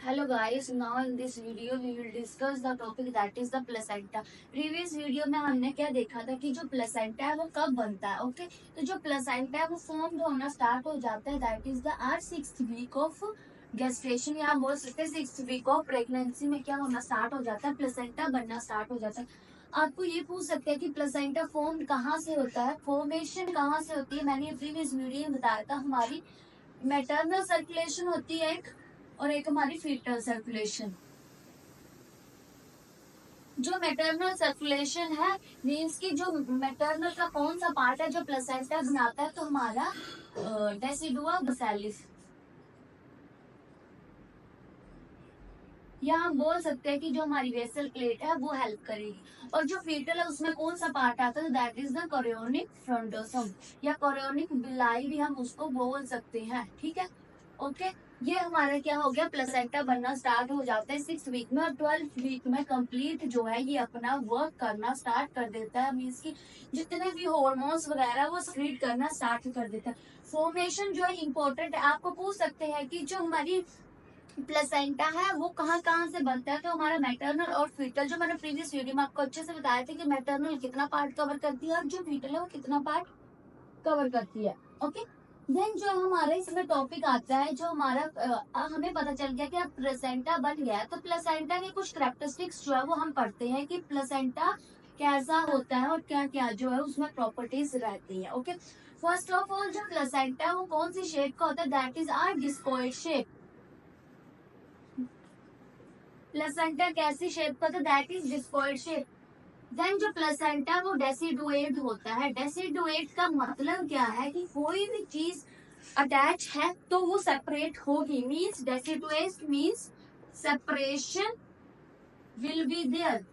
Hello guys, now in this video we will discuss the topic that is the placenta. Previous video में हमने क्या देखा था कि जो प्लेसेंटा है वो कब बनता है। ओके तो जो प्लेसेंटा है वो फॉर्म होना स्टार्ट हो जाता है that is the are 6th week of gestation या बोल सकते हैं 6th वीक ऑफ प्रेगनेंसी में क्या होना स्टार्ट हो जाता है, प्लेसेंटा बनना स्टार्ट हो जाता है। आपको ये पूछ सकते हैं कि प्लेसेंटा फॉर्म कहाँ से होता है, फॉर्मेशन कहाँ से होती है। मैंने प्रीवियस वीडियो में बताया था हमारी मैटरनल सर्कुलेशन होती है एक, और एक हमारी फीटल सर्कुलेशन। जो मैटरनल सर्कुलेशन है मीन्स की जो मैटरनल का कौन सा पार्ट है जो प्लेसेंटा बनाता है, तो हमारा डेसिडुआ बेसिलिस, या हम बोल सकते हैं कि जो हमारी वेसल प्लेट है वो हेल्प करेगी। और जो फीटल है उसमें कौन सा पार्ट आता है, दैट इज द कोरियोनिक फ्रंटोसम या कोरियोनिक बिलाई भी हम उसको बोल सकते हैं। ठीक है, ओके। ये हमारा क्या हो गया, प्लेसेंटा बनना स्टार्ट हो जाता है 6th वीक में और 12th वीक में कंप्लीट जो है ये अपना वर्क करना स्टार्ट कर देता है। मीन्स की जितने भी हार्मोन्स वगैरह वो सीक्रेट करना स्टार्ट कर देता है। फॉर्मेशन जो है इम्पोर्टेंट है, आपको पूछ सकते हैं कि जो हमारी प्लेसेंटा है वो कहाँ कहाँ से बनता है, तो हमारा मैटरनल और फीटल, जो मैंने प्रीवियस वीडियो में आपको अच्छे से बताया था कि मैटरनल कितना पार्ट कवर करती है और जो फीटल है वो कितना पार्ट कवर करती है। ओके, देन जो हमारा इसमें टॉपिक आता है, जो हमारा हमें पता चल गया कि अब प्लेसेंटा बन गया है, तो प्लेसेंटा के कुछ कैरेक्टरिस्टिक्स जो है वो हम पढ़ते हैं कि प्लेसेंटा कैसा होता है और क्या क्या जो है उसमें प्रॉपर्टीज रहती है। ओके, फर्स्ट ऑफ ऑल जो प्लेसेंटा वो कौन सी शेप का होता है, that is are discoid shape. Placenta कैसी शेप का, तो that is discoid shape. Then जो प्लेसेंटा वो डेसिडुएट होता है। डेसिडुएट का मतलब क्या है कि कोई भी चीज अटैच है तो वो सेपरेट होगी। Means deciduate means separation will be there.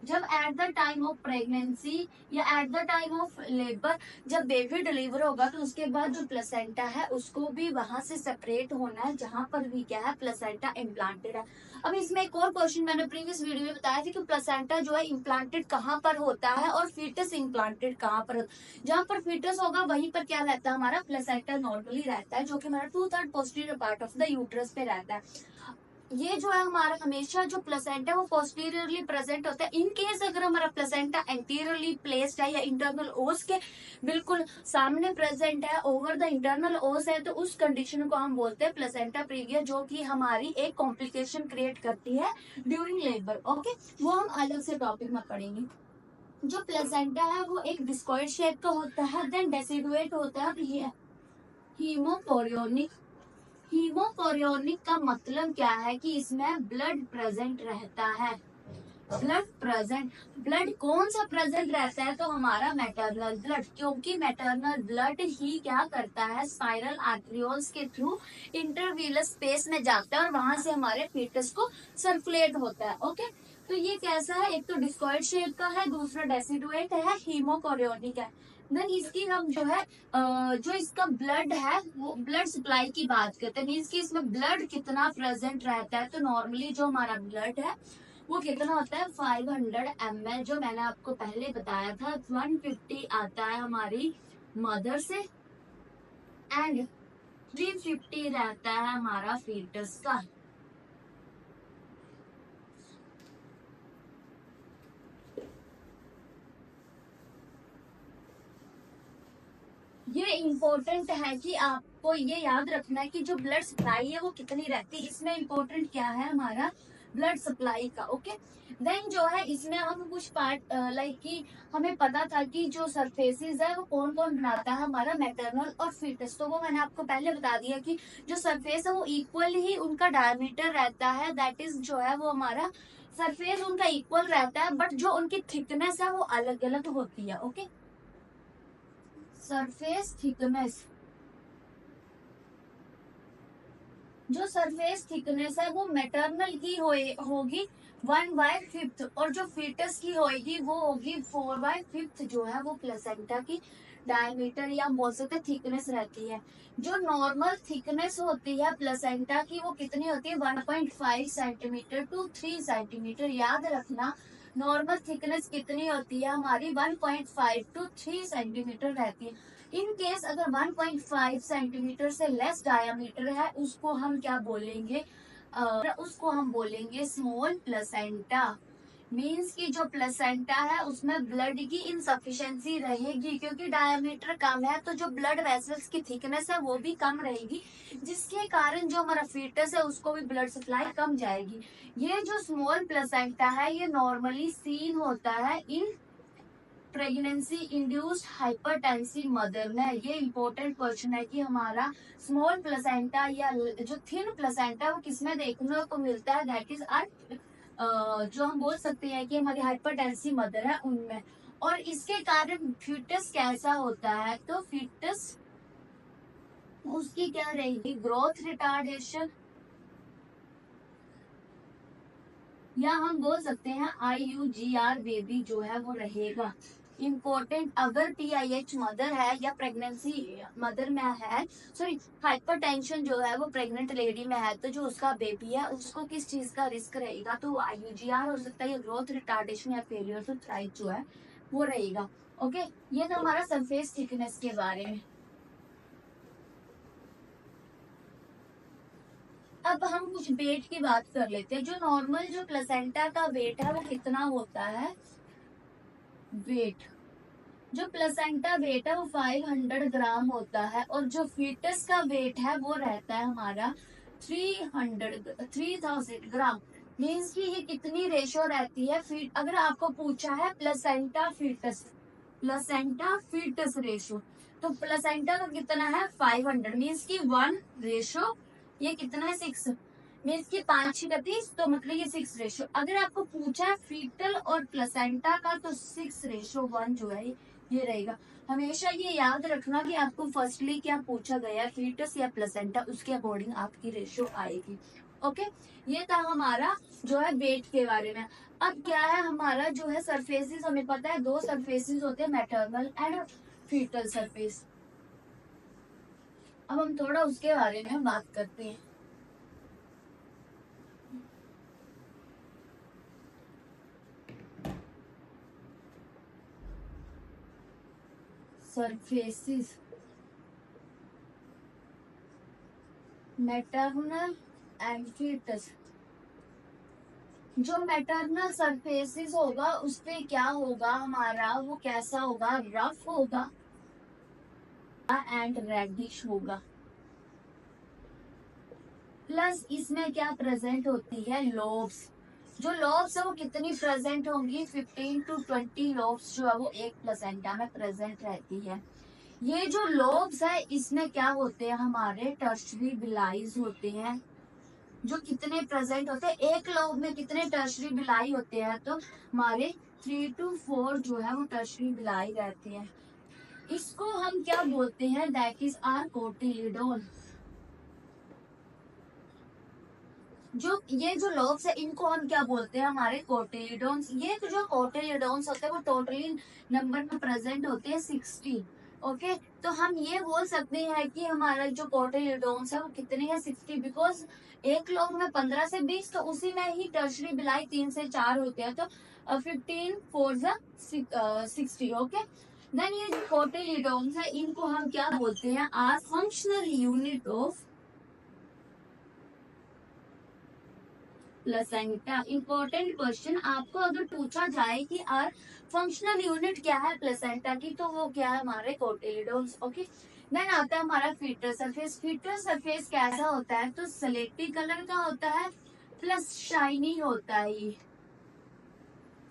जब at the time of pregnancy या at the time of labour, जब बेबी डिलीवर होगा तो उसके बाद जो प्लेसेंटा है उसको भी वहां से सेपरेट होना है जहां पर भी क्या है प्लेसेंटा इम्प्लांटेड है। अब इसमें एक और क्वेश्चन मैंने प्रीवियस वीडियो में बताया था कि प्लेसेंटा जो है इम्प्लांटेड कहाँ पर होता है और फीटस इम्प्लांटेड कहाँ पर होता है। जहां पर फीटस होगा वहीं पर क्या रहता है, हमारा प्लेसेंटा नॉर्मली रहता है, जो कि हमारा 2/3 posterior part of the uterus पे रहता है। ये जो है हमारा हमेशा जो प्लेसेंटा है वो पोस्टीरियरली प्रेजेंट होता है। इन केस अगर हमारा प्लेसेंटा एंटीरियरली प्लेस्ड है या इंटरनल ओस के बिल्कुल सामने प्रेजेंट है, ओवर द इंटरनल ओस है, तो उस कंडीशन को हम बोलते हैं प्लेसेंटा प्रीविया, जो कि हमारी एक कॉम्प्लिकेशन क्रिएट करती है ड्यूरिंग लेबर। ओके, वो हम अलग से टॉपिक में पढ़ेंगे। जो प्लेसेंटा है वो एक डिस्कॉइड शेप का होता है, देन डेसिडुएट होता है, ये हीमोकोरियोनिक। हीमोकोरियोनिक का मतलब क्या है कि इसमें ब्लड प्रेजेंट रहता है। ब्लड प्रेजेंट, ब्लड कौन सा प्रेजेंट रहता है, तो हमारा मैटरनल ब्लड, क्योंकि मैटरनल ब्लड ही क्या करता है स्पाइरल आर्टरियोल्स के थ्रू इंटरवीलस स्पेस में जाता है और वहां से हमारे फीटस को सर्कुलेट होता है। ओके, तो ये कैसा है, एक तो डिस्कॉइड शेप का है, दूसरा डेसिडुएट है, हीमोकोरियोनिक है। देन इसकी हम जो है जो इसका ब्लड है वो ब्लड सप्लाई की बात करते हैं। मीन्स कि इसमें ब्लड कितना प्रेजेंट रहता है, तो नॉर्मली जो हमारा ब्लड है वो कितना होता है 500 ml, जो मैंने आपको पहले बताया था। 150 आता है हमारी मदर से एंड 350 रहता है हमारा फीटस का। ये इम्पोर्टेंट है कि आपको ये याद रखना है कि जो ब्लड सप्लाई है वो कितनी रहती है। इसमें इम्पोर्टेंट क्या है हमारा ब्लड सप्लाई का। ओके, देन जो है इसमें हम कुछ पार्ट लाइक कि हमें पता था कि जो सरफेसेस है वो कौन कौन बनाता है, हमारा मैटरनल और फीटस, तो वो मैंने आपको पहले बता दिया कि जो सरफेस है वो इक्वल ही उनका डायमीटर रहता है। दैट इज जो है वो हमारा सरफेस उनका इक्वल रहता है, बट जो उनकी थिकनेस है वो अलग अलग होती है। ओके, सरफेस थिकनेस, जो सरफेस थिकनेस है वो मैटरनल की होगी 1/5 और जो फीटस की होगी वो होगी 4/5, जो है वो प्लेसेंटा की डायमीटर या बोल सकते थिकनेस रहती है। जो नॉर्मल थिकनेस होती है प्लेसेंटा की वो कितनी होती है 1.5 सेंटीमीटर टू 3 सेंटीमीटर। याद रखना नॉर्मल थिकनेस कितनी होती है हमारी 1.5 टू 3 सेंटीमीटर रहती है। इन केस अगर 1.5 सेंटीमीटर से लेस डायामीटर है उसको हम क्या बोलेंगे, उसको हम बोलेंगे स्मॉल प्लेसेंटा। मीन्स कि जो प्लेसेंटा है उसमें ब्लड की इनसफिशिएंसी रहेगी, क्योंकि डायमीटर कम है तो जो ब्लड वेसल्स की थिकनेस है वो भी कम रहेगी, जिसके कारण जो हमारा फीटस है उसको भी ब्लड सप्लाई कम जाएगी। ये जो स्मॉल प्लेसेंटा है ये नॉर्मली सीन होता है in pregnancy induced hypertensive mother में। ये इंपॉर्टेंट क्वेश्चन है कि हमारा स्मॉल प्लेसेंटा या जो थिन प्लेसेंटा वो किसमें देखने को मिलता है, दैट इज जो हम बोल सकते हैं कि हमारी हाइपरटेंसिव मदर है उनमें। और इसके कारण फीटस कैसा होता है, तो फीटस उसकी क्या रहेगी, ग्रोथ रिटार्डेशन, या हम बोल सकते हैं IUGR बेबी जो है वो रहेगा। इम्पोर्टेंट, अगर PIH मदर है या प्रेगनेंसी मदर में है, सॉरी हाइपरटेंशन जो है वो प्रेग्नेंट लेडी में है, तो जो उसका बेबी है उसको किस चीज का रिस्क रहेगा, तो IUGR हो सकता है, या ग्रोथ रिटार्डेशन या फेलियर टू थ्राइव जो है वो रहेगा। ओके, ये तो हमारा सरफेस थिकनेस के बारे में। अब हम कुछ वेट की बात कर लेते हैं। जो नॉर्मल जो प्लेसेंटा का वेट है वो कितना होता है, वेट, जो प्लेसेंटा वेट है वो 500 ग्राम होता है, और जो फीटस का वेट है वो रहता है हमारा 3000 ग्राम। मीन्स कि ये कितनी रेशो रहती है, फीट अगर आपको पूछा है placenta foetus, placenta foetus ratio, तो प्लेसेंटा का कितना है 500, मीन्स की 1 रेशो, ये कितना है 6, मीन्स की 5×6 तो मतलब ये 6 रेशो। अगर आपको पूछा है फीटल और प्लेसेंटा का तो 6:1 जो है ये रहेगा। हमेशा ये याद रखना कि आपको फर्स्टली क्या पूछा गया है, फीटस या प्लेसेंटा, उसके अकॉर्डिंग आपकी रेशो आएगी। ओके, ये था हमारा जो है वेट के बारे में। अब क्या है हमारा जो है सरफेसेस, हमें पता है 2 सरफेसेस होते हैं, मैटरनल एंड फीटल सरफेस। अब हम थोड़ा उसके बारे में बात करते हैं। Surfaces, maternal and foetus. जो मैटरनल सरफेसेस होगा उस पे क्या होगा हमारा, वो कैसा होगा, रफ होगा एंड रेडिश होगा। प्लस इसमें क्या प्रेजेंट होती है, लोब्स। जो लोब्स है वो कितनी प्रेजेंट होंगी, 15 to 20 लोब्स जो है वो एक प्लेसेंटा में प्रेजेंट रहती है। ये जो लोब्स है इसमें क्या होते हैं, हमारे टर्शरी बिलाईज होते हैं, जो कितने प्रेजेंट होते हैं, एक लोब में कितने टर्शरी बिलाई होते हैं, तो हमारे 3 to 4 जो है वो टर्शरी बिलाई रहते हैं। इसको हम क्या बोलते हैं, दैट इज आर कोटिलिडोन। जो ये जो लोब्स है इनको हम क्या बोलते हैं, हमारे कोटिलिडोन्स। ये तो जो कोटिलिडोन्स होते हैं वो टोटली नंबर में प्रेजेंट होते हैं 60। ओके, तो हम ये बोल सकते हैं कि हमारा जो कोटिलिडोन्स है वो कितने हैं, 60, बिकॉज एक लोब में 15 से 20, तो उसी में ही टर्शरी बिलाई 3 से 4 होते हैं, तो 15 4 60। ओके, देन ये जो कोटिलिडोन्स है इनको हम क्या बोलते हैं, are functional unit of placenta. Important question, आपको अगर पूछा जाए कि आर फंक्शनल यूनिट क्या है प्लेसेंटा की, तो वो क्या है, हमारे कोटिलिडोन्स। ओके, देन आता है हमारा फीटर सरफेस। फीटर सरफेस कैसा होता है, तो स्लेटी कलर का होता है प्लस शाइनी होता है ये।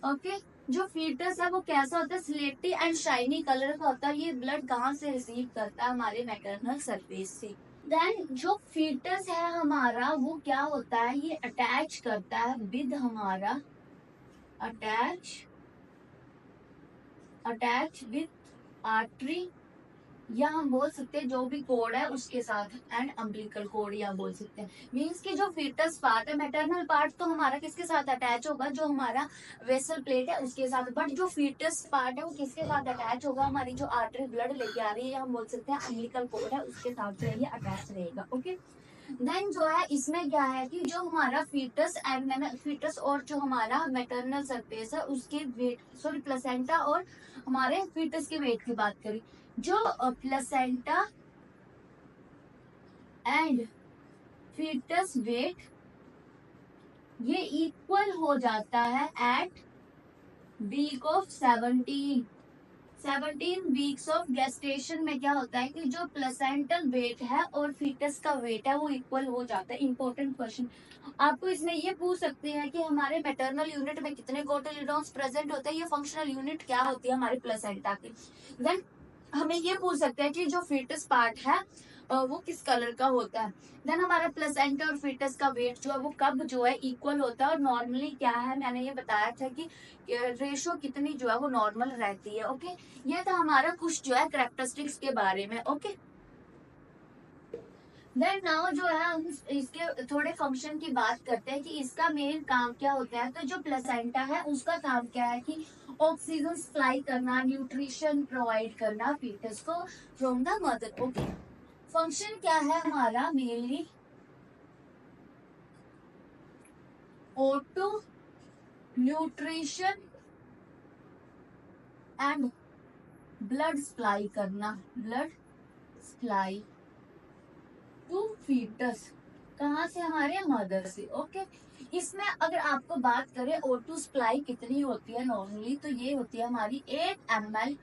ओके, जो फीटस है वो कैसा होता है, स्लेटी एंड शाइनी कलर का होता है। ये ब्लड कहाँ से रिसीव करता है, हमारे मैटरनल सरफेस से। देन जो फीटस है हमारा वो क्या होता है, ये अटैच करता है विद हमारा, अटैच अटैच विद आर्टरी, या हम बोल सकते हैं जो भी कोड है उसके साथ, एंड अम्बिलिकल कोड या बोल सकते हैं। मीन्स कि जो फीटस पार्ट है, मैटरनल पार्ट तो हमारा किसके साथ अटैच होगा, जो हमारा वेसल प्लेट है उसके साथ, बट जो फीटस पार्ट है वो किसके साथ अटैच होगा, हमारी जो आर्टरी ब्लड लेके आ रही है, हम बोल सकते हैं अम्बिलिकल कोड है उसके साथ जो है ये अटैच रहेगा। ओके, देन जो है इसमें क्या है कि जो हमारा फीटस एंड फीटस और जो हमारा मैटरनल सरफेस है उसके वेट, सॉरी प्लेसेंटा और हमारे फीटस के वेट की बात करें, जो प्लेसेंटा एंड फीटस वेट ये इक्वल हो जाता है at week of 17 weeks of gestation में क्या होता है कि जो प्लेसेंटल वेट है और फीटस का वेट है वो इक्वल हो जाता है। इंपॉर्टेंट क्वेश्चन आपको इसमें ये पूछ सकते हैं कि हमारे मैटरनल यूनिट में कितने कोटिलिडॉन्स प्रेजेंट होते हैं, ये फंक्शनल यूनिट क्या होती है हमारे प्लेसेंटा की। देन हमें ये पूछ सकते हैं कि जो फीटस पार्ट है वो किस कलर का होता है। देन हमारा प्लेसेंटा और फीटस का वेट जो है वो कब जो है इक्वल होता है, और नॉर्मली क्या है मैंने ये बताया था कि रेशो कितनी जो है वो नॉर्मल रहती है। ओके, ये था हमारा कुछ जो है कैरेक्टरिस्टिक्स के बारे में। ओके, देन नाउ जो है हम इसके थोड़े फंक्शन की बात करते हैं कि इसका मेन काम क्या होता है। तो जो प्लेसेंटा है उसका काम क्या है कि ऑक्सीजन सप्लाई करना, न्यूट्रिशन प्रोवाइड करना फीटस को from the mother. Okay, function क्या है हमारा mainly O2 nutrition and blood supply करना, ब्लड सप्लाई टू फीटस, कहाँ से, हमारे मदर से। ओके, इसमें अगर आपको बात करें O2 सप्लाई कितनी होती है नॉर्मली, तो ये होती है हमारी 8 ml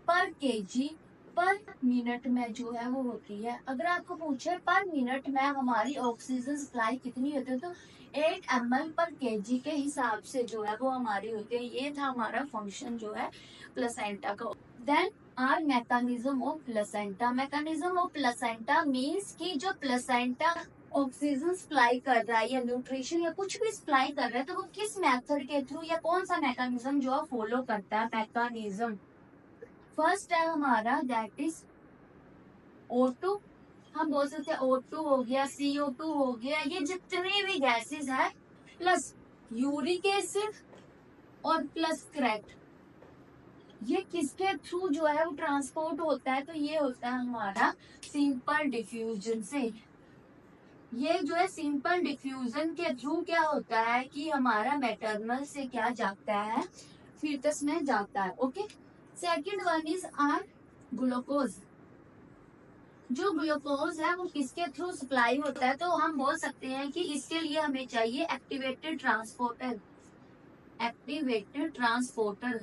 पर केजी पर मिनट में जो है वो होती है। अगर आपको पूछे पर मिनट में हमारी ऑक्सीजन सप्लाई कितनी होती है, तो 8 ml पर केजी के हिसाब से जो है वो हमारी होती है। ये था हमारा फंक्शन जो है प्लेसेंटा का। Then uh mechanism of placenta, mechanism of placenta means कि जो प्लेसेंटा ऑक्सीजन सप्लाई कर रहा है या न्यूट्रिशन या कुछ भी सप्लाई कर रहा है, तो वो किस मेथड के थ्रू या कौन सा मैकेनिज्म जो है फॉलो करता है। मैकेनिज्म फर्स्ट है हमारा दैट इज O2, हम बोल सकते हैं O2 हो गया, CO2 हो गया, ये जितने भी गैसेस है, प्लस यूरिक एसिड और प्लस क्रैक, ये किसके थ्रू जो है वो ट्रांसपोर्ट होता है, तो ये होता है हमारा सिंपल डिफ्यूजन से। ये जो है सिंपल डिफ्यूजन के थ्रू क्या होता है कि हमारा मैटरनल से क्या जाता है, फीटस में जाता है। Okay, second one is uh glucose, जो ग्लूकोज है वो किसके थ्रू सप्लाई होता है, तो हम बोल सकते हैं कि इसके लिए हमें चाहिए activated transporter, activated transporter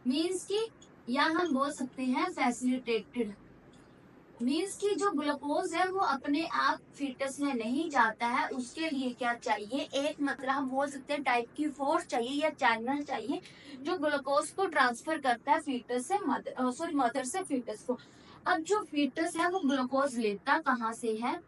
means की, या हम बोल सकते हैं फैसिलिटेटेड, मीन्स की जो ग्लूकोज है वो अपने आप फीटस में नहीं जाता है, उसके लिए क्या चाहिए, एक मतलब हम बोल सकते हैं टाइप की फोर्स चाहिए या चैनल चाहिए जो ग्लूकोज को ट्रांसफर करता है फीटस से मदर, सॉरी मदर से फीटस को। अब जो फीटस है वो ग्लूकोज लेता कहाँ से है,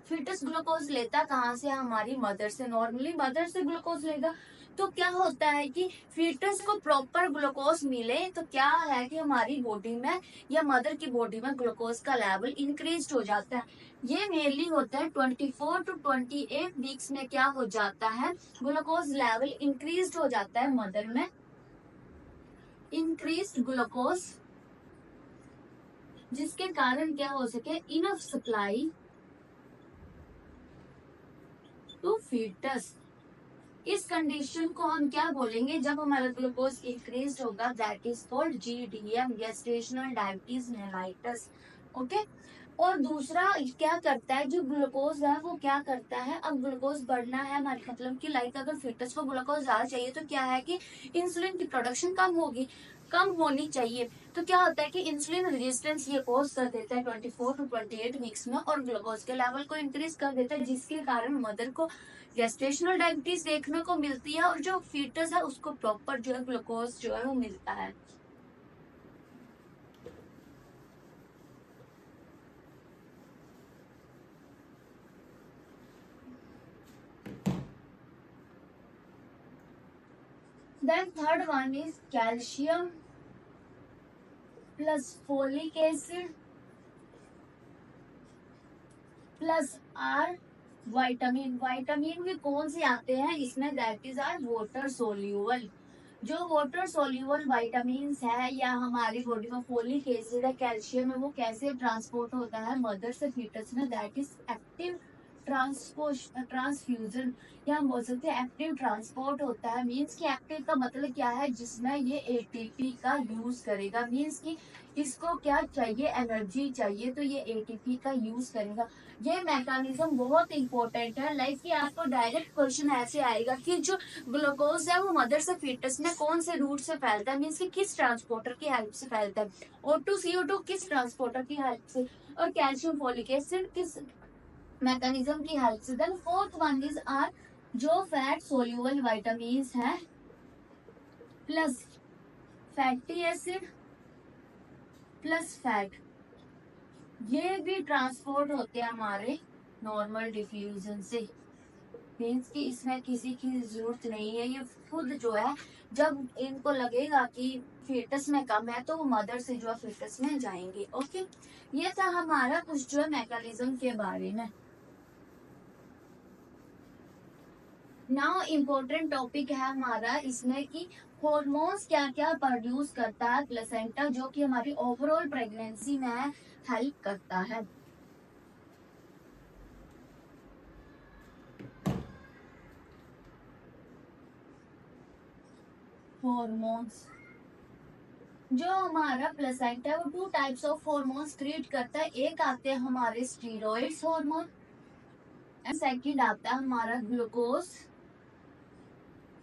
फीटस ग्लूकोज लेता कहाँ से, हमारी मदर से। नॉर्मली मदर से ग्लूकोज लेगा, तो क्या होता है कि फीटस को प्रॉपर ग्लूकोज मिले तो क्या है कि हमारी बॉडी में या मदर की बॉडी में ग्लूकोज का लेवल इंक्रीज हो जाता है। ये मेनली होता है 24 to 28 वीक्स में क्या हो जाता है, ग्लूकोज लेवल इंक्रीज हो जाता है मदर में, इंक्रीज ग्लूकोज, जिसके कारण क्या हो सके, इनफ सप्लाई टू फीटस। इस कंडीशन को हम क्या बोलेंगे, जब हमारा ग्लूकोज इंक्रीज होगा, that is called GDM, gestational diabetes mellitus. Okay, और दूसरा क्या करता है, जो ग्लूकोज है वो क्या करता है, अब ग्लूकोज बढ़ना है हमारे मतलब कि लाइक अगर फीटस को ग्लूकोज ज्यादा चाहिए तो क्या है कि इंसुलिन की प्रोडक्शन कम होगी, कम होनी चाहिए, तो क्या होता है कि इंसुलिन रेजिस्टेंस ये कॉज कर देता है 24 to 28 वीक्स में, और ग्लूकोज के लेवल को इंक्रीज कर देता है, जिसके कारण मदर को गेस्टेशनल डायबिटीज देखने को मिलती है, और जो फीटस है उसको प्रॉपर जो है ग्लूकोज जो है वो मिलता है। Then third one is calcium plus folic acid plus uh vitamin. Vitamin भी कौन से आते हैं इसमें, that is uh water soluble, जो वाटर सोल्यूबल विटामिन है या हमारी बॉडी में फोलिक एसिड है, कैल्शियम है, वो कैसे ट्रांसपोर्ट होता है मदर से फीटस में, दैट इज एक्टिव ट्रांसफ्यूजन, या हम बोल सकते हैं एक्टिव ट्रांसपोर्ट होता है। मीन्स कि एक्टिव का मतलब क्या है, जिसमें ये एटीपी का यूज करेगा। मीन्स कि इसको क्या चाहिए, एनर्जी चाहिए, तो ये एटीपी का यूज करेगा। ये मैकेनिज्म बहुत इंपॉर्टेंट है। लाइक कि आपको डायरेक्ट क्वेश्चन ऐसे आएगा कि जो ग्लूकोज है वो मदर से फीटस में कौन से रूट से फैलता है, मीन्स कि किस ट्रांसपोर्टर की हेल्प से फैलता है। O2 CO2 किस ट्रांसपोर्टर की हेल्प से, और कैल्शियम फॉलिक एसिड किस मैकेनिज्म की हेल्प से। Then fourth one is uh जो फैट सोल्यूबल विटामिन है plus fatty acid plus fat, ये भी ट्रांसपोर्ट होते हैं हमारे नॉर्मल डिफ्यूजन से। मीन्स कि इसमें किसी की जरूरत नहीं है, ये खुद जो है जब इनको लगेगा कि फीटस में कम है तो वो मदर से जो है फीटस में जाएंगे। ओके, ये था हमारा कुछ जो है मैकेनिज्म के बारे में। नाउ इम्पोर्टेंट टॉपिक है हमारा इसमें कि हॉर्मोन्स क्या क्या प्रोड्यूस करता है प्लेसेंटा, जो कि हमारी ओवरऑल प्रेगनेंसी में हेल्प करता है। हॉर्मोन्स, जो हमारा प्लेसेंटा है वो to types of hormones create करता है। एक आते हैं हमारे स्टीरॉइड्स हार्मोन एंड सेकंड आता है हमारा ग्लूकोज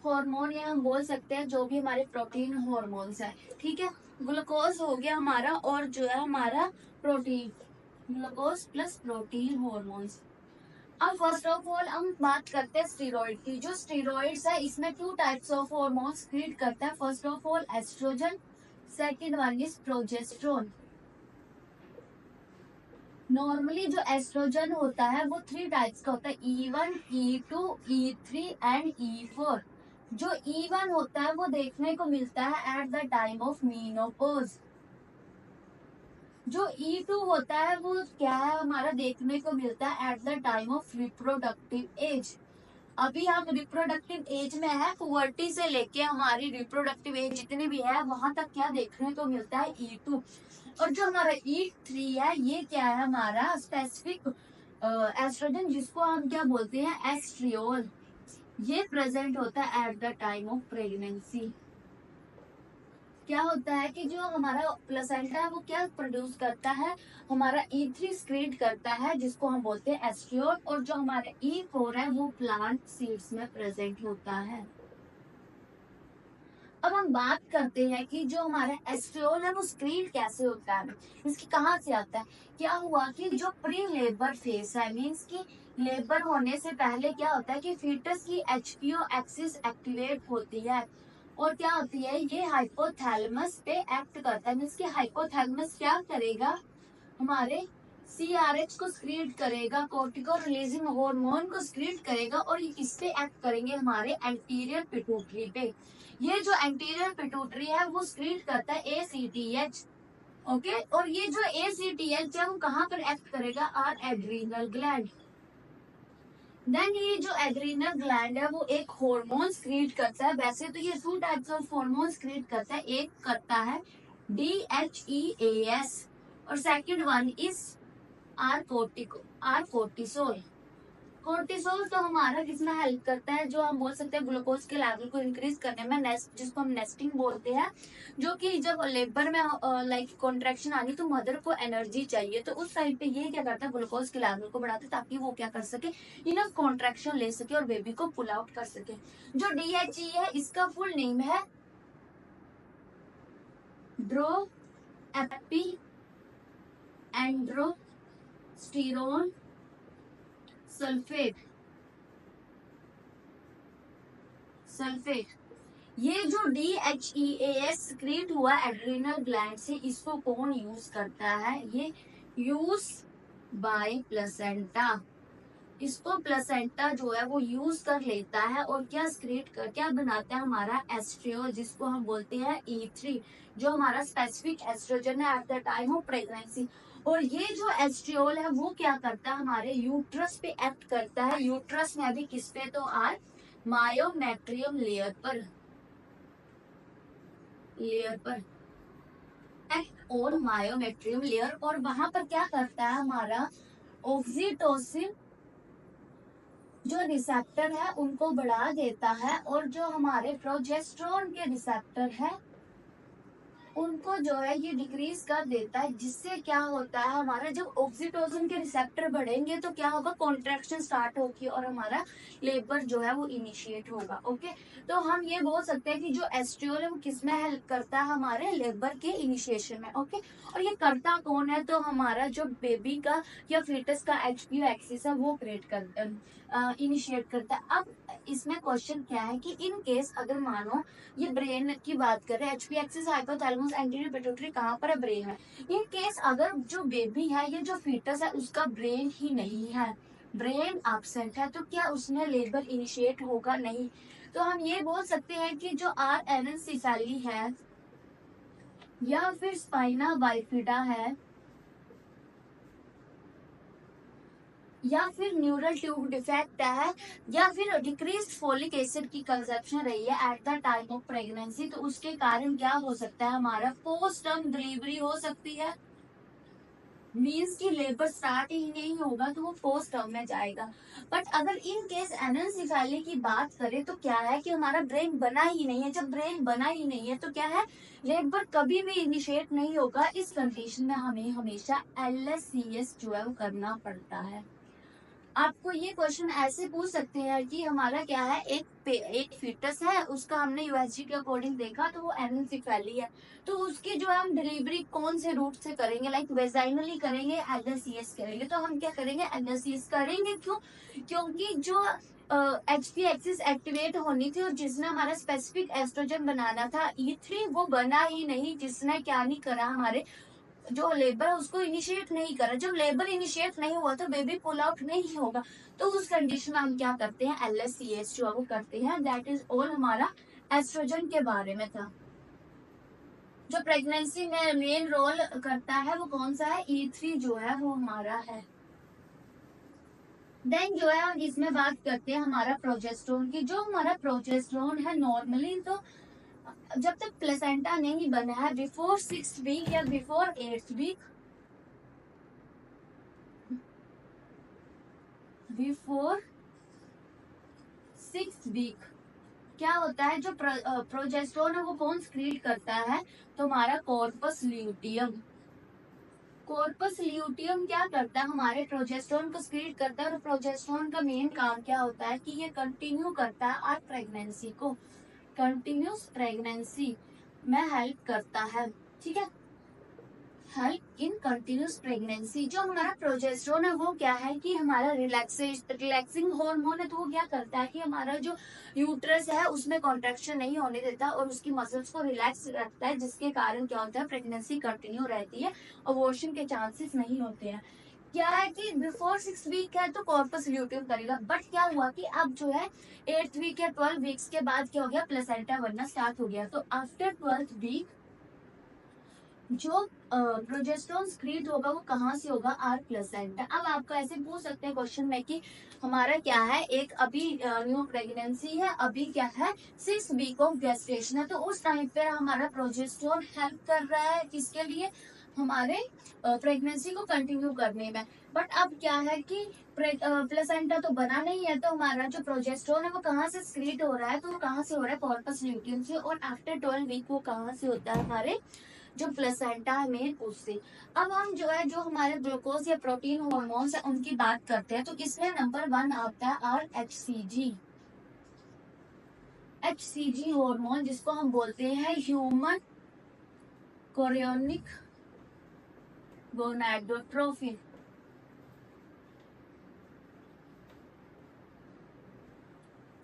हार्मोन, या हम बोल सकते हैं जो भी हमारे प्रोटीन हार्मोन्स है। ठीक है, ग्लूकोज हो गया हमारा, और जो है हमारा protein, glucose plus protein hormones. अब फर्स्ट ऑफ ऑल हम बात करते हैं स्टीरॉइड की। जो स्टीरॉइड्स है इसमें two types of hormones create करता है। First of all oestrogen, second one is progesterone. Normally जो एस्ट्रोजन होता है वो थ्री टाइप्स का होता है, E1, E2, E3 and E4। जो E1 होता है वो देखने को मिलता है eight the time of menopause. जो E2 होता है वो क्या है, हमारा देखने को मिलता है eight the time of reproductive age. अभी हम रिप्रोडक्टिव एज में है, पुबर्टी से लेके हमारी रिप्रोडक्टिव एज जितनी भी है वहां तक क्या देखने को मिलता है, E2। और जो हमारा E3 है ये क्या है, हमारा स्पेसिफिक एस्ट्रोजन, जिसको हम क्या बोलते हैं, एस्ट्रियोल। ये प्रेजेंट होता है eight the time of pregnancy. क्या होता है कि जो हमारा प्लेसेंटा है वो क्या प्रोड्यूस करता है, हमारा E3 स्क्रीट करता है जिसको हम बोलते हैं एस्ट्रियोल, और जो हमारा E4 है वो प्लांट सीड्स में प्रेजेंट होता है। अब हम बात करते हैं कि जो हमारा एस्ट्रियोल है वो स्क्रीट कैसे होता है, इसकी कहाँ से आता है। क्या हुआ कि जो प्री लेबर फेस है, मीन्स की लेबर होने से पहले क्या होता है कि फीटस की HPO एक्सिस एक्टिवेट होती है, और क्या होती है ये हाइपोथैलेमस पे एक्ट करता है। मीन्स की हाइपोथैलेमस क्या करेगा, हमारे CRH को स्क्रीट करेगा, कोर्टिको रिलीजिंग हार्मोन को स्क्रीट करेगा, और ये किस पे एक्ट करेंगे, हमारे एंटीरियर पिट्यूटरी पे। ये जो एंटीरियर पिट्यूटरी है वो स्क्रीट करता है ACTH। ओके, और ये जो ACTH है वो कहाँ पर एक्ट करेगा, आर एड्रीनल ग्लैंड। देन ये जो एड्रीनल ग्लैंड है वो एक हार्मोन क्रिएट करता है। वैसे तो ये two types of hormones create करता है, एक करता है DHEAS और second one is uh cortisol. Cortisol तो हमारा किसमें हेल्प करता है, जो हम बोल सकते हैं ग्लूकोज के लेवल को इंक्रीज करने में, नेस्ट जिसको हम नेस्टिंग बोलते हैं। जो कि जब लेबर में लाइक कॉन्ट्रेक्शन आनी तो मदर को एनर्जी चाहिए, तो उस टाइम पे ये क्या करता है, ग्लूकोज के लेवल को बढ़ाता है ताकि वो क्या कर सके, इनफ कॉन्ट्रेक्शन ले सके और बेबी को पुल आउट कर सके। जो DHE है इसका फुल नेम है ड्रो एपी एंड्रोस्टिरोन सल्फेट। ये जो DHEAS क्रिएट हुआ एड्रिनल ग्लैंड से, इसको कौन यूज करता है, ये यूज बाय प्लेसेंटा। इसको प्लेसेंटा जो है वो यूज कर लेता है, और क्या क्रिएट कर क्या बनाता है, हमारा एस्ट्रियोल, जिसको हम बोलते हैं E3, जो हमारा स्पेसिफिक एस्ट्रोजन है eight the time of pregnancy. और ये जो एस्ट्रियोल है वो क्या करता है, हमारे यूट्रस पे एक्ट करता है। यूट्रस में अभी किस पे, तो आर मायोमेट्रियम लेयर पर एक्ट ऑन मायोमेट्रियम लेयर, और वहां पर क्या करता है, हमारा ऑक्सीटोसिन जो रिसेप्टर है उनको बढ़ा देता है, और जो हमारे प्रोजेस्टेरोन के रिसेप्टर है उनको जो है ये डिक्रीज कर देता है, जिससे क्या होता है हमारा जब ऑक्सीटोसिन के रिसेप्टर बढ़ेंगे तो क्या होगा, कॉन्ट्रैक्शन स्टार्ट होगी और हमारा लेबर जो है वो इनिशिएट होगा। ओके, तो हम ये बोल सकते हैं कि जो एस्ट्रियोल है वो किस में हेल्प करता है, हमारे लेबर के इनिशिएशन में। ओके, और ये करता कौन है, तो हमारा जो बेबी का या फीटस का एचपीयू एक्सिस है वो क्रिएट कर इनिशिएट करता है। अब इसमें क्वेश्चन क्या है कि इन केस अगर मानो ये ब्रेन की बात करें, HP axis hypothalamus anterior pituitary कहाँ पर है, ब्रेन में। इन केस अगर जो बेबी है या जो फीटस है उसका ब्रेन ही नहीं है, ब्रेन एब्सेंट है, तो क्या उसमें लेबर इनिशिएट होगा, नहीं। तो हम ये बोल सकते हैं कि जो आर एनएनसेफेली है या फिर स्पाइना बाइफिडा है या फिर न्यूरल ट्यूब डिफेक्ट है या फिर डिक्रीज फोलिक एसिड की कंजप्शन रही है eight the time of pregnancy, तो उसके कारण क्या हो सकता है, हमारा पोस्ट टर्म डिलीवरी हो सकती है। मीन्स की लेबर स्टार्ट ही नहीं होगा तो वो पोस्ट टर्म में जाएगा। बट अगर इन केस एनएनसेफेली की बात करें तो क्या है कि हमारा ब्रेन बना ही नहीं है, जब ब्रेन बना ही नहीं है तो क्या है, लेबर कभी भी इनिशिएट नहीं होगा। इस कंडीशन में हमें हमेशा एलएससीएस जो है वो करना पड़ता है। आपको ये क्वेश्चन ऐसे पूछ सकते हैं कि हमारा क्या है, एक फीटस है, उसका हमने यूएसजी के अकॉर्डिंग देखा तो वो एनएनसेफेली है, तो उसकी जो है हम डिलीवरी कौन से रूट से करेंगे, लाइक वेजाइनली करेंगे, एलएससीएस करेंगे। तो हम क्या करेंगे, एलएससीएस करेंगे। क्यों, क्योंकि जो एचपी एक्सिस एक्टिवेट होनी थी और जिसने हमारा स्पेसिफिक एस्ट्रोजन बनाना था E3 वो बना ही नहीं, जिसने क्या नहीं करा, हमारे जो लेबर है उसको इनिशिएट नहीं करा। जब लेबर इनिशिएट नहीं हुआ तो बेबी पुल आउट नहीं होगा। तो उस कंडीशन में हम क्या करते हैं, एलएससीएस जो है वो करते हैं। दैट इज ऑल हमारा एस्ट्रोजन के बारे में था। जो प्रेगनेंसी में मेन रोल करता है वो कौन सा है, E3 जो है वो हमारा है। देन जो है हम इसमें बात करते हैं हमारा प्रोजेस्टेरोन की। जो हमारा प्रोजेस्टेरोन है नॉर्मली तो जब तक प्लेसेंटा नहीं बना है, बिफोर 6th वीक या before 8th week, before 6th week क्या होता है, जो प्रोजेस्टेरोन है वो कौन सक्रीट करता है, तो हमारा कॉर्पस ल्यूटियम। कॉर्पस ल्यूटियम क्या करता है, हमारे प्रोजेस्टेरोन को सक्रीट करता है। और प्रोजेस्टेरोन का मेन काम क्या होता है कि ये कंटिन्यू करता है आर प्रेगनेंसी को, कंटिन्यूस प्रेगनेंसी में हेल्प करता है। ठीक है, हेल्प इन कंटिन्यूस प्रेगनेंसी। जो हमारा प्रोजेस्टेरोन है वो क्या है कि हमारा रिलैक्सिंग हार्मोन है, तो वो क्या करता है कि हमारा जो यूट्रस है उसमें कॉन्ट्रैक्शन नहीं होने देता और उसकी मसल्स को रिलैक्स रखता है, जिसके कारण क्या होता है, प्रेगनेंसी कंटिन्यू रहती है, अबॉर्शन के चांसेस नहीं होते हैं। क्या है कि बिफोर 6 वीक है तो कॉर्पस ल्यूटियम करेगा, बट क्या हुआ कि अब जो है 8th वीक या 12 वीक्स के बाद क्या हो गया, प्लेसेंटा बनना स्टार्ट हो गया। तो आफ्टर 12th वीक जो प्रोजेस्टेरोन सक्रीट होगा वो कहाँ से होगा, आर प्लेसेंटा। अब आपको ऐसे पूछ सकते हैं क्वेश्चन में कि हमारा क्या है, एक अभी न्यू प्रेगनेंसी है, अभी क्या है 6 वीक ऑफ गेस्टेशन है, तो उस टाइम पे हमारा प्रोजेस्टेरोन हेल्प कर रहा है किसके लिए, हमारे प्रेगनेंसी को कंटिन्यू करने में। बट अब क्या है कि प्लेसेंटा तो बना नहीं है, तो हमारा जो प्रोजेस्टेरोन है वो कहाँ से सक्रीट हो रहा है, तो वो कहाँ से हो रहा है, कॉर्पस ल्यूटियम से। और आफ्टर 12 वीक वो कहाँ से होता है, हमारे जो प्लेसेंटा है मेन उससे। अब हम जो है जो हमारे ग्लूकोज या प्रोटीन हार्मोन्स है उनकी बात करते हैं, तो इसमें नंबर 1 आता है आर एचसीजी। एचसीजी हार्मोन जिसको हम बोलते हैं ह्यूमन कोरियोनिक गोनाडोट्रोफिन।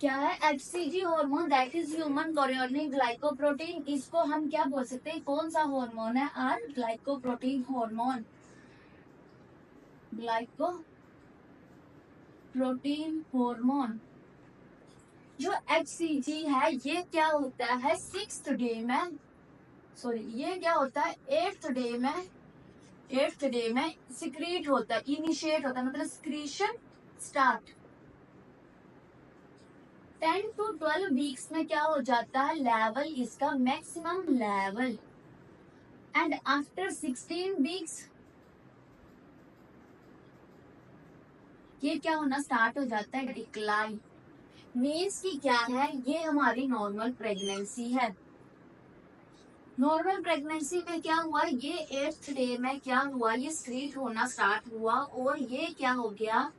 क्या है HCG hormone, that is human chorionic glycoprotein. इसको हम क्या बोल सकते हैं, कौन सा हार्मोन है, uh glycoprotein hormone, glycoprotein hormone. जो एचसीजी है ये क्या होता है 6th डे में, सॉरी ये क्या होता है 8th डे में सिक्रीट होता है, इनिशिएट होता है, मतलब सिक्रीशन स्टार्ट। 10 to 12 वीक्स में क्या हो जाता है, लेवल इसका maximum level. And after 16 weeks ये क्या होना स्टार्ट हो जाता है, डिक्लाइन। मीन्स की क्या है, ये हमारी नॉर्मल प्रेगनेंसी है। नॉर्मल प्रेगनेंसी में क्या हुआ, ये 8th डे में क्या हुआ, ये स्क्रीट होना स्टार्ट हुआ और ये क्या हो गया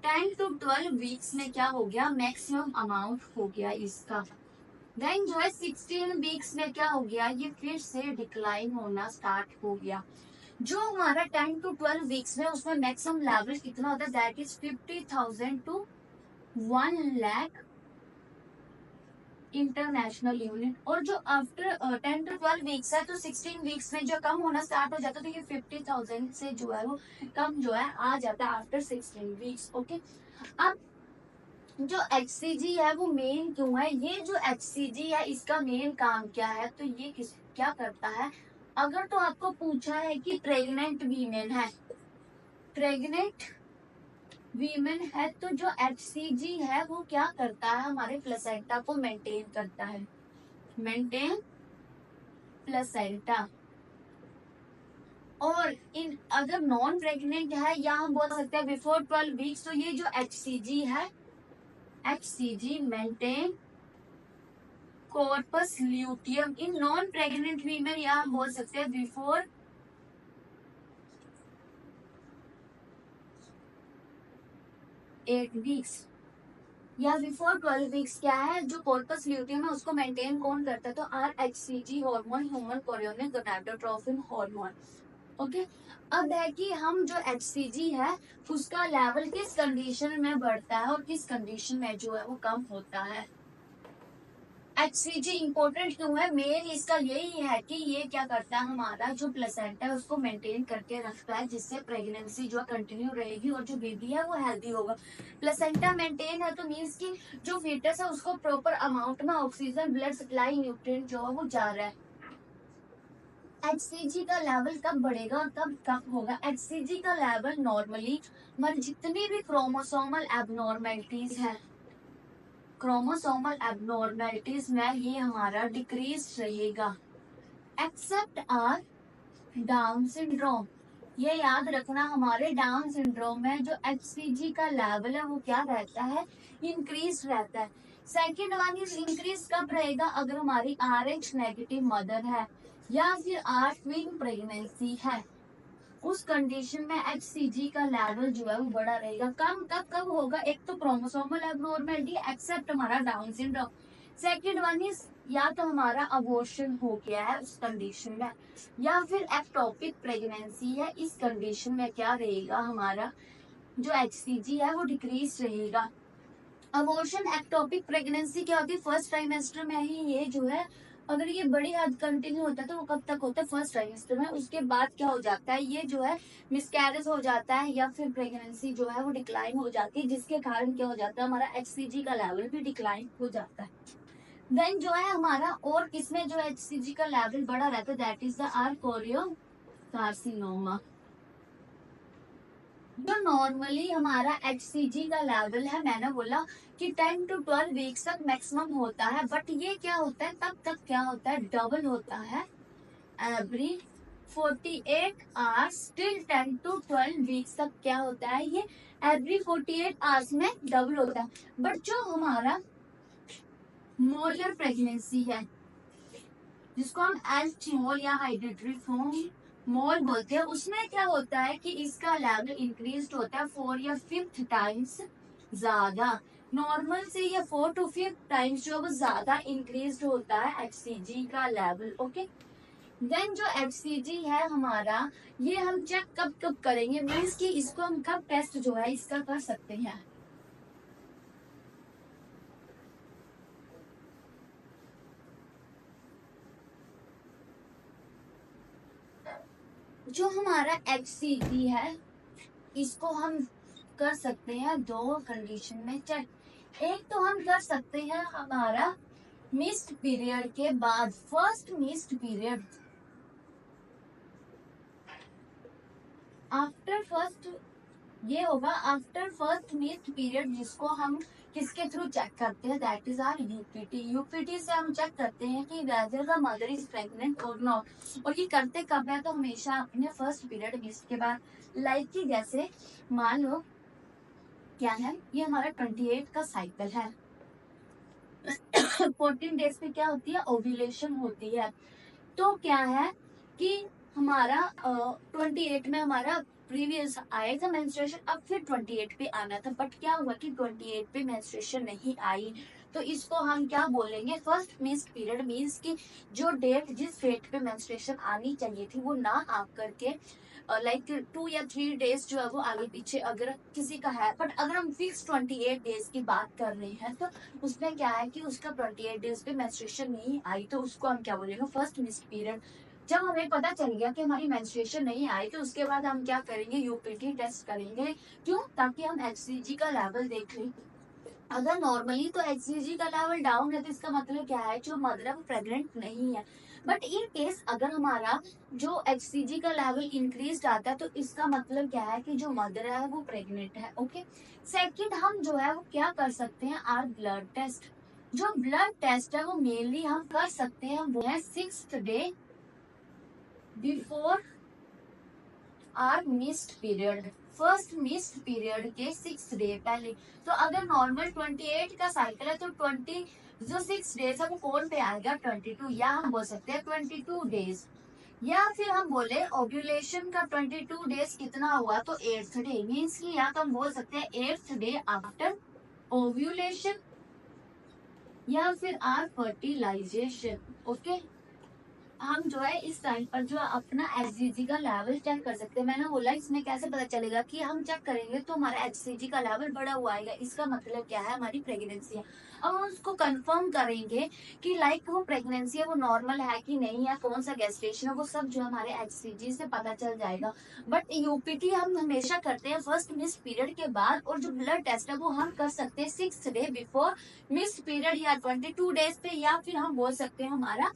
10 to 12 वीक्स में क्या हो गया, मैक्सिमम अमाउंट हो गया इसका। देन जो है 16 वीक्स में क्या हो गया, ये फिर से डिक्लाइन होना स्टार्ट हो गया। जो हमारा 10 to 12 वीक्स में उसमें मैक्सिमम लेवल कितना होता है, that is 50,000 to 1 lakh international unit. और जो आफ्टर 10 to 12 वीक्स है तो 16 वीक्स में जो कम होना स्टार्ट हो जाता है, तो ये 50,000 से जो है वो कम जो है आ जाता है आफ्टर 16 वीक्स। ओके, अब जो HCG है वो मेन क्यों है, ये जो HCG है इसका मेन काम क्या है, तो ये क्या करता है, अगर तो आपको पूछा है कि प्रेग्नेंट वीमेन है, प्रेग्नेंट वीमेन है, तो जो HCG है वो क्या करता है, हमारे प्लेसेंटा को मेंटेन करता है, मेंटेन प्लेसेंटा। और इन अगर नॉन प्रेग्नेंट है या हम बोल सकते हैं बिफोर 12 वीक्स, तो ये जो HCG है, HCG maintain corpus luteum in non pregnant women, या हम बोल सकते हैं बिफोर 8 वीक्स या बिफोर 12 वीक्स। क्या है, जो कॉर्पस ल्यूटियम है उसको मेंटेन कौन करता है, तो RHCG hormone, human chorionic gonadotropin hormone. Okay, अब है कि हम जो HCG है उसका लेवल किस कंडीशन में बढ़ता है और किस कंडीशन में जो है वो कम होता है। HCG इंपॉर्टेंट क्यों है, मेन इसका यही है कि ये क्या करता है, हमारा जो प्लेसेंटा है उसको मेंटेन करके रखता है, जिससे प्रेगनेंसी जो कंटिन्यू रहेगी और जो बेबी है वो हेल्दी होगा। प्लेसेंटा मेंटेन है तो मीन्स कि जो फीटस है उसको प्रॉपर अमाउंट में ऑक्सीजन, ब्लड सप्लाई, न्यूट्रिएंट जो है वो जा रहा है। HCG का लेवल कब बढ़ेगा और कब कम होगा, HCG का लेवल नॉर्मली हमारे जितनी भी क्रोमोसोमल एबनॉर्मेलिटीज है, क्रोमोसोमल एबनॉर्मेलिटीज में ये हमारा डिक्रीज रहेगा, एक्सेप्ट आर डाउन सिंड्रोम। ये याद रखना, हमारे डाउन सिंड्रोम में जो HCG का लेवल है वो क्या रहता है, इंक्रीज रहता है। सेकेंड वन इज इंक्रीज कब रहेगा, अगर हमारी RH नेगेटिव मदर है या फिर R ट्विन प्रेगनेंसी है, उस कंडीशन में HCG का लेवल जो है वो बड़ा रहेगा। कम कब होगा, एक तो क्रोमोसोमल एबनॉर्मेलिटी एक्सेप्ट हमारा down syndrome, second one is या तो हमारा अबॉर्शन हो गया है उस कंडीशन में, या फिर एक्टोपिक प्रेगनेंसी है, इस कंडीशन में क्या रहेगा, हमारा जो HCG है वो डिक्रीज रहेगा। अबॉर्शन एक्टोपिक प्रेगनेंसी क्या होती है, फर्स्ट ट्राइमेस्टर में ही ये जो है, अगर ये बड़ी हद कंटिन्यू होता है तो वो कब तक होता है, फर्स्ट ट्राइमेस्टर में। उसके बाद क्या हो जाता है, ये जो है मिसकैरेज हो जाता है या फिर प्रेगनेंसी जो है वो डिक्लाइन हो जाती है, जिसके कारण क्या हो जाता है, हमारा HCG का लेवल भी डिक्लाइन हो जाता है। देन जो है हमारा और किसमें जो HCG का लेवल बड़ा रहता है, that is the uh choriocarcinoma. जो नॉर्मली हमारा HCG का लेवल है, मैंने बोला कि 10 to 12 वीक्स तक मैक्सिमम होता है, बट ये क्या होता है, तब तक क्या होता है, डबल होता है every 48 hours till 10 to 12 weeks तक क्या होता है, ये एवरी 48 आवर्स में डबल होता है। बट जो हमारा मोलर प्रेगनेंसी है, जिसको हम एल्चिमोल या हाइड्रेटरी फॉर्म मोल बोलते हैं, उसमें क्या होता है कि इसका लेवल इंक्रीज होता है 4 या 5 टाइम्स ज्यादा नॉर्मल से, या 4 to 5 टाइम्स जो वो ज्यादा इंक्रीज होता है HCG का लेवल। ओके, देन जो HCG है हमारा, ये हम चेक कब कब करेंगे, मीन्स कि इसको हम कब टेस्ट जो है इसका कर सकते हैं। जो हमारा HCG है इसको हम कर सकते हैं दो कंडीशन में चेक। एक तो हम कर सकते हैं हमारा मिस्ड पीरियड के बाद, first missed period, after first, ये होगा आफ्टर फर्स्ट मिस्ड पीरियड, जिसको हम किसके थ्रू चेक करते हैं, that is uh UPT. UPT से हम चेक करते हैं कि whether the mother is pregnant और नॉट, और ये करते कब है, तो हमेशा अपने फर्स्ट पीरियड मिस्ड के बाद। लाइक कि जैसे मान लो क्या है, ये हमारा 28 का साइकिल है। 14 डेज पे क्या होती है, ओव्यूलेशन होती है। तो क्या है कि हमारा 28 में हमारा प्रीवियस आया था मेंस्ट्रुएशन, अब फिर 28 पे आना था, बट क्या हुआ कि 28 पे मेंस्ट्रुएशन नहीं आई। तो इसको हम क्या बोलेंगे, फर्स्ट मिस्ड पीरियड। मीन्स कि जो डेट जिस डेट पे मेंस्ट्रुएशन आनी चाहिए थी वो ना आ करके लाइक 2 या 3 डेज जो है वो आगे पीछे अगर किसी का है, बट अगर हम फिक्स 28 डेज की बात कर रहे हैं तो उसमें क्या है कि उसका 28 डेज पे मेंस्ट्रुएशन नहीं आई, तो उसको हम क्या बोलेंगे, फर्स्ट मिस्ड पीरियड। जब हमें पता चल गया कि हमारी मेंस्ट्रुएशन नहीं आई तो उसके बाद हम क्या करेंगे, यूपीटी टेस्ट करेंगे। क्यों, ताकि हम एचसीजी का लेवल देख लें। अगर नॉर्मली तो एचसीजी का लेवल डाउन है तो इसका मतलब क्या है, जो मदर है वो प्रेग्नेंट नहीं है। बट इन केस अगर हमारा जो एचसीजी का लेवल इंक्रीज आता है तो इसका मतलब क्या है कि जो मदर है वो प्रेग्नेंट है। ओके, सेकंड हम जो है वो क्या कर सकते हैं, आर ब्लड टेस्ट। जो ब्लड टेस्ट है वो मेनली हम कर सकते हैं, वो है 6th day before uh missed period. First missed period के 6 डे पहले। तो अगर नॉर्मल 28 का साइकिल है तो 20 जो 6 डेज है वो कौन पे आएगा, 22, या हम बोल सकते हैं 22 डेज। या फिर हम बोले ओव्यूलेशन का 22 डेज कितना हुआ, तो 8th डे। मीन्स की या तो हम बोल सकते हैं 8th डे आफ्टर ओव्यूलेशन, या फिर आर फर्टिलाइजेशन। ओके, हम जो है इस टाइम पर जो है अपना एचसीजी का लेवल चेक कर सकते हैं। मैंने बोला इसमें कैसे पता चलेगा कि हम चेक करेंगे तो हमारा एचसीजी का लेवल बढ़ा हुआ आएगा, इसका मतलब क्या है, हमारी प्रेगनेंसी है। अब हम उसको कंफर्म करेंगे कि लाइक वो प्रेगनेंसी है वो नॉर्मल है कि नहीं है, कौन सा गेस्टेशन है, वो सब जो हमारे एचसीजी से पता चल जाएगा। बट यूपीटी हम हमेशा करते हैं फर्स्ट मिस पीरियड के बाद, और जो ब्लड टेस्ट है वो हम कर सकते हैं 6th day before miss period या 22 डेज पे, या फिर हम बोल सकते हैं हमारा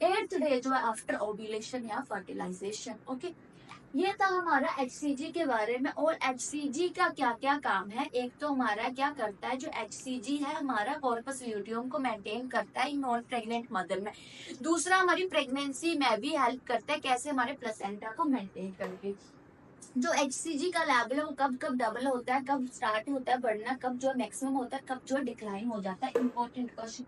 8th डे जो है आफ्टर ओव्यूलेशन या फर्टिलाइजेशन। ओके, ये था हमारा एचसीजी के बारे में। और एचसीजी का क्या क्या काम है, एक तो हमारा क्या करता है, जो एचसीजी है हमारा कॉर्पस ल्यूटियम को मेंटेन करता है नॉन प्रेग्नेंट मदर में। दूसरा हमारी प्रेगनेंसी में भी हेल्प करता है, कैसे, हमारे प्लेसेंटा को मेंटेन करके। जो एचसीजी का लेवल है वो कब कब डबल होता है, कब स्टार्ट होता है बढ़ना, कब जो मैक्सिमम होता है, कब जो डिक्लाइन हो जाता है, इंपॉर्टेंट क्वेश्चन।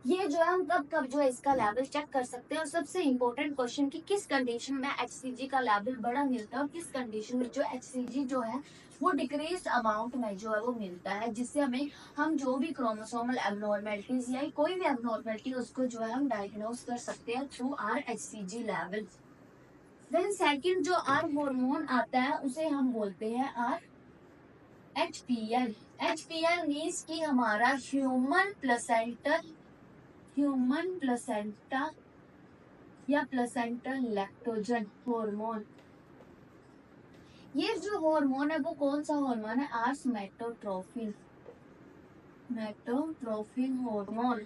ये जो है हम कब कब जो है इसका लेवल चेक कर सकते हैं। और सबसे इम्पोर्टेंट क्वेश्चन कि किस कंडीशन में एचसीजी का लेवल बड़ा मिलता है और किस कंडीशन में जो एचसीजी जो है वो डिक्रीज अमाउंट में जो है वो मिलता है, जिससे हमें हम जो भी क्रोमोसोमल एबनॉर्मेलिटीज या कोई भी एबनॉर्मेलिटी उसको जो है हम डायग्नोज कर सकते हैं through uh HCG level. Then second जो आर हार्मोन आता है उसे हम बोलते हैं आर एचपीएल। एचपीएल मीन्स कि हमारा ह्यूमन प्लेसेंटा या प्लेसेंटल लैक्टोजन हार्मोन। ये जो हार्मोन है वो कौन सा हार्मोन है, आर मेटोट्रोफिन हार्मोन।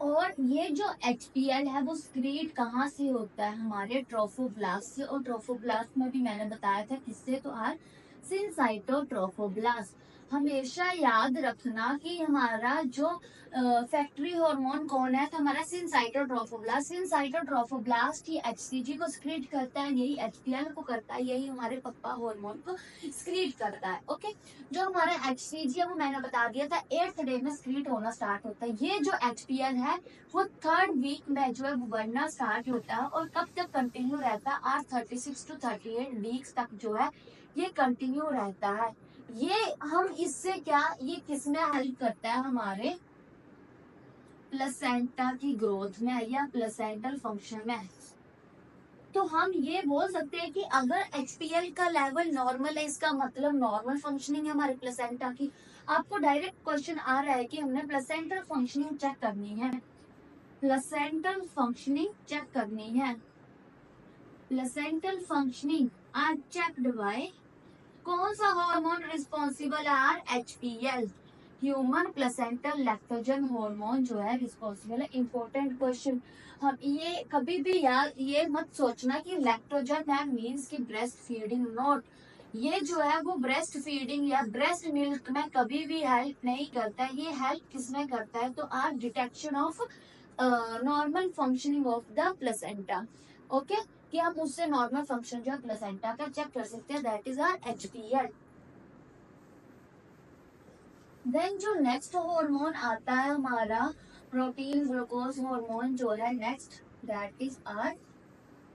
और ये जो एचपीएल है वो स्क्रीट कहाँ से होता है, हमारे ट्रोफोब्लास्ट से। और ट्रोफोब्लास्ट में भी मैंने बताया था किससे, तो आर सिनसाइटोट्रोफोब्लास्ट। हमेशा याद रखना कि हमारा जो फैक्ट्री हार्मोन कौन है, तो हमारा सिनसाइटोट्रोफोब्लास्ट। सिनसाइटोट्रोफोब्लास्ट ही एचसीजी को स्क्रीट करता है, यही एचपीएल को करता है, यही हमारे पप्पा हार्मोन को स्क्रीट करता है। ओके, जो हमारा एचसीजी है वो मैंने बता दिया था 8th डे में स्क्रीट होना स्टार्ट होता है। ये जो एचपीएल है वो 3rd वीक में जो है वो बढ़ना स्टार्ट होता है, और कब तक कंटिन्यू रहता है, आर 36 to 38 वीक्स तक जो है ये कंटिन्यू रहता है। ये हम इससे क्या, ये किसमें हेल्प करता है, हमारे प्लेसेंटा की ग्रोथ में या प्लेसेंटल फंक्शन में। तो हम ये बोल सकते हैं कि अगर एचपीएल का लेवल नॉर्मल है, इसका मतलब नॉर्मल फंक्शनिंग है हमारे प्लेसेंटा की। आपको डायरेक्ट क्वेश्चन आ रहा है कि हमने प्लेसेंटल फंक्शनिंग चेक करनी है, प्लेसेंटल फंक्शनिंग चेक करनी है। Placental functioning uh checked by, कौन सा हार्मोन रिस्पॉन्सिबल है, uh HPL, human placental lactogen hormone जो है रिस्पॉन्सिबल है। इंपॉर्टेंट क्वेश्चन, हम ये कभी भी यार ये मत सोचना कि लैक्टोजन है मींस की ब्रेस्ट फीडिंग, नॉट। ये जो है वो ब्रेस्ट फीडिंग या ब्रेस्ट मिल्क में कभी भी हेल्प नहीं करता है। ये हेल्प किसमें करता है, तो uh detection of normal functioning of the placenta. Okay, कि हम उससे नॉर्मल फंक्शन जो है प्लेसेंटा का चेक कर सकते हैं, that is uh HPL। Then जो नेक्स्ट हार्मोन आता है हमारा प्रोटीन ग्लूकोज हार्मोन जो है next, that is uh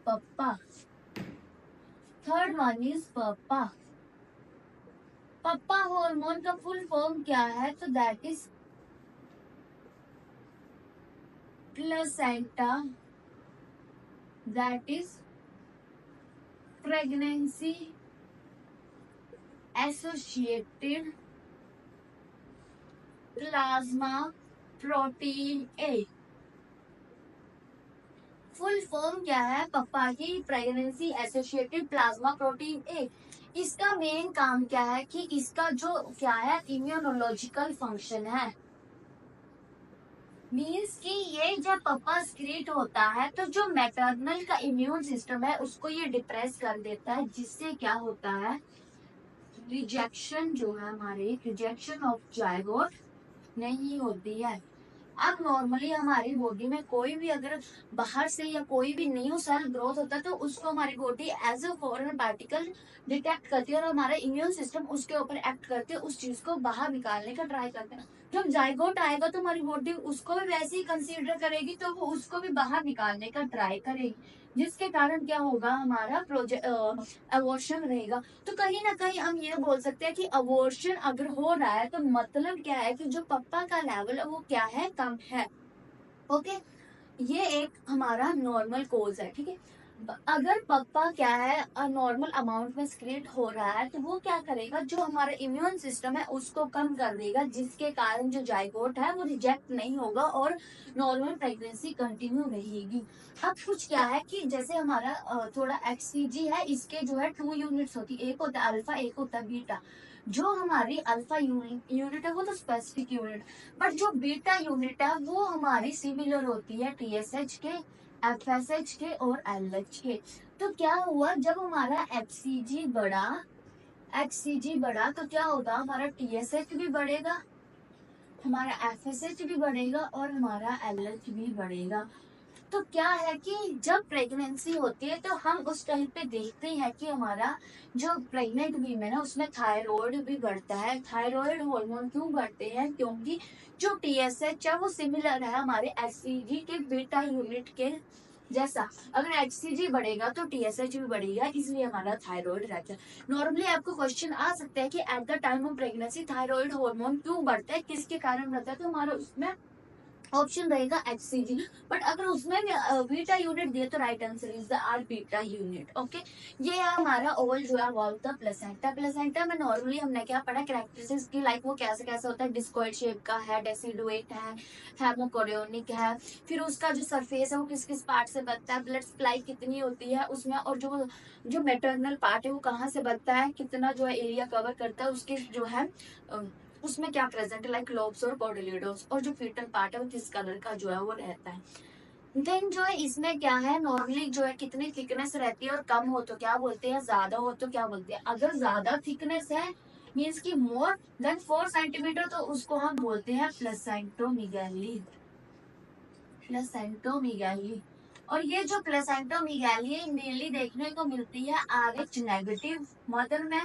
PAPPA. Third one is PAPPA. PAPPA hormone का फुल फॉर्म क्या है, तो that is placenta, that is pregnancy associated plasma protein A. Full form क्या है पप्पा की, pregnancy associated plasma protein A. इसका main काम क्या है कि इसका जो क्या है इम्यूनोलॉजिकल फंक्शन है, मीन्स कि ये जब पप्पा स्क्रीट होता है तो जो मैटरनल का इम्यून सिस्टम है उसको ये डिप्रेस कर देता है, जिससे क्या होता है रिजेक्शन जो है हमारे रिजेक्शन ऑफ जायगोट नहीं होती है। अब नॉर्मली हमारी बॉडी में कोई भी अगर बाहर से या कोई भी न्यू सेल ग्रोथ होता है तो उसको हमारी body as a foreign particle detect करती है और हमारा इम्यून सिस्टम उसके ऊपर एक्ट करते हैं, उस चीज को बाहर निकालने का ट्राई करते हैं। जब जाइगोट आएगा तो हमारी बॉडी उसको भी वैसे ही कंसीडर करेगी, तो वो उसको भी बाहर निकालने का ट्राई करेगी, जिसके कारण क्या होगा हमारा अबॉर्शन रहेगा। तो कहीं ना कहीं हम ये बोल सकते हैं कि अबॉर्शन अगर हो रहा है तो मतलब क्या है कि जो पप्पा का लेवल है वो क्या है कम है। ओके, ये एक हमारा नॉर्मल कोज है, ठीक है। अगर पप्पा क्या है नॉर्मल अमाउंट में स्क्रीट हो रहा है तो वो क्या करेगा, जो हमारा इम्यून सिस्टम है उसको कम कर देगा, जिसके कारण जो जाइगोट है वो रिजेक्ट नहीं होगा और नॉर्मल प्रेगनेंसी कंटिन्यू रहेगी। अब कुछ क्या है कि जैसे हमारा थोड़ा HCG है, इसके जो है 2 यूनिट्स होती है, एक होता है अल्फा एक होता है बीटा। जो हमारी अल्फा यूनिट है वो तो स्पेसिफिक यूनिट, बट जो बीटा यूनिट है वो हमारी सिमिलर होती है TSH के, FSH के और LH के। तो क्या हुआ जब हमारा HCG बढ़ा तो क्या होगा हमारा TSH भी बढ़ेगा, हमारा FSH भी बढ़ेगा और हमारा LH भी बढ़ेगा। तो क्या है कि जब प्रेगनेंसी होती है तो हम उस टाइम पे देखते हैं कि हमारा जो प्रेग्नेंट वीमेन है उसमें थायराइड भी बढ़ता है। थायराइड हार्मोन क्यों बढ़ते हैं, क्योंकि जो TSH है वो सिमिलर है हमारे HCG के बीटा यूनिट के जैसा। अगर HCG बढ़ेगा तो TSH भी बढ़ेगा, इसलिए हमारा थायराइड रहता है। नॉर्मली आपको क्वेश्चन आ सकता है कि eight the time of pregnancy thyroid hormone क्यों बढ़ता है, किसके कारण बढ़ता है, तो हमारा उसमें ऑप्शन रहेगा HCG। बट अगर उसमें भी बीटा यूनिट दिए तो right answer is the uh beta unit. Okay, ये है हमारा ओवल जो है अबाउट द प्लेसेंटा। प्लेसेंटा में नॉर्मली हमने क्या पढ़ा कैरेक्टरिस्टिक्स की, लाइक वो कैसे कैसे होता है, डिस्कॉइड शेप का है, डेसिडुएट है, हेमोकोरियोनिक है, फिर उसका जो सरफेस है वो किस किस पार्ट से बनता है, ब्लड सप्लाई कितनी होती है उसमें, और जो जो मेटर्नल पार्ट है वो कहाँ से बनता है, कितना जो है एरिया कवर करता है, उसके जो है उसमें क्या प्रेजेंट है, लाइक लोब्स और कॉर्डिलिडोस, और जो फीटल पार्ट है वो किस कलर का जो है वो रहता है। देन जो है इसमें क्या है नॉर्मली जो है कितनी थिकनेस रहती है, और कम हो तो क्या बोलते हैं, ज्यादा हो तो क्या बोलते हैं। अगर ज्यादा थिकनेस है मीन्स की मोर देन 4 सेंटीमीटर तो उसको हम बोलते हैं प्लेसेंटोमीगैली। प्लेसेंटोमीगैली। और ये जो प्लेसेंटोमीगैली मेनली देखने को मिलती है RH नेगेटिव मदर में,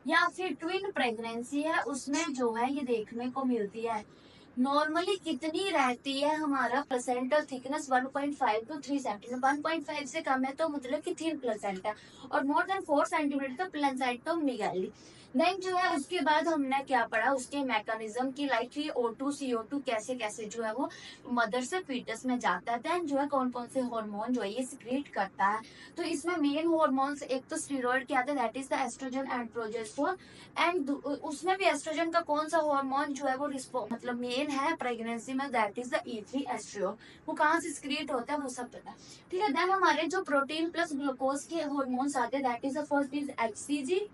या फिर ट्विन प्रेगनेंसी है उसमें जो है ये देखने को मिलती है। नॉर्मली कितनी रहती है हमारा प्लेसेंटल थिकनेस 1.5 टू 3 सेंटीमीटर, 1.5 से कम है तो मतलब कि थिन प्लेसेंटा, और मोर देन 4 सेंटीमीटर तो प्लेसेंटोमीगैली। देन जो है उसके बाद हमने क्या पढ़ा उसके मैकेनिज्म की, लाइक कि O2 CO2 कैसे कैसे जो है वो मदर से फीटस में जाता है। देन जो है कौन कौन से हार्मोन जो है ये सिक्रेट करता है, तो इसमें मेन हार्मोन्स एक तो स्टेरॉइड के आते हैं, that is the oestrogen and progesterone. And उसमें भी एस्ट्रोजन का कौन सा हार्मोन जो है वो मतलब मेन है प्रेगनेंसी में, that is the E3 astro. वो कहाँ से सिक्रेट होता है वो सब पता है, ठीक है। देन हमारे जो प्रोटीन प्लस ग्लूकोज के हार्मोन्स आते हैं, that is the first is HCG।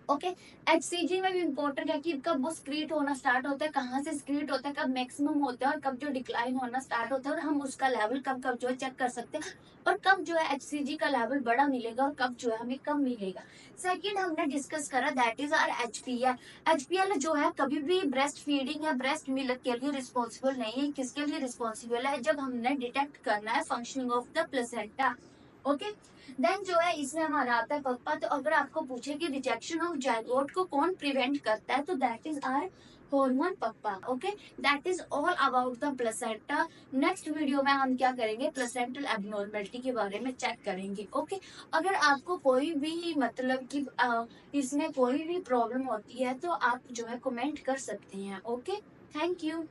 Okay, HCG में भी इम्पोर्टेंट है कि कब वो स्क्रीट होना स्टार्ट होता है, कहाँ से स्क्रीट होता है, कब मैक्सिमम होता है और कब जो डिक्लाइन होना स्टार्ट होता है, और हम उसका लेवल कब कब जो है चेक कर सकते हैं, और कब जो है HCG का लेवल बड़ा मिलेगा और कब जो है हमें कम मिलेगा। सेकंड हमने डिस्कस करा that is uh HPL। HPL जो है कभी भी ब्रेस्ट फीडिंग या ब्रेस्ट मिल्क के लिए रिस्पॉन्सिबल नहीं है। किसके लिए रिस्पॉन्सिबल है, जब हमने डिटेक्ट करना है functioning of the placenta. Okay. Then जो है इसमें हमारा आता है पप्पा। तो अगर आपको पूछे कि रिजेक्शन ऑफ जायगोट को कौन प्रिवेंट करता है, तो that is uh hormone PAPPA. Okay, that is all about the placenta. Next video में हम क्या करेंगे, प्लेसेंटल एबनॉर्मेलिटी के बारे में चेक करेंगे। ओके, अगर आपको कोई भी मतलब कि इसमें कोई भी प्रॉब्लम होती है तो आप जो है कमेंट कर सकते हैं। Okay, thank you.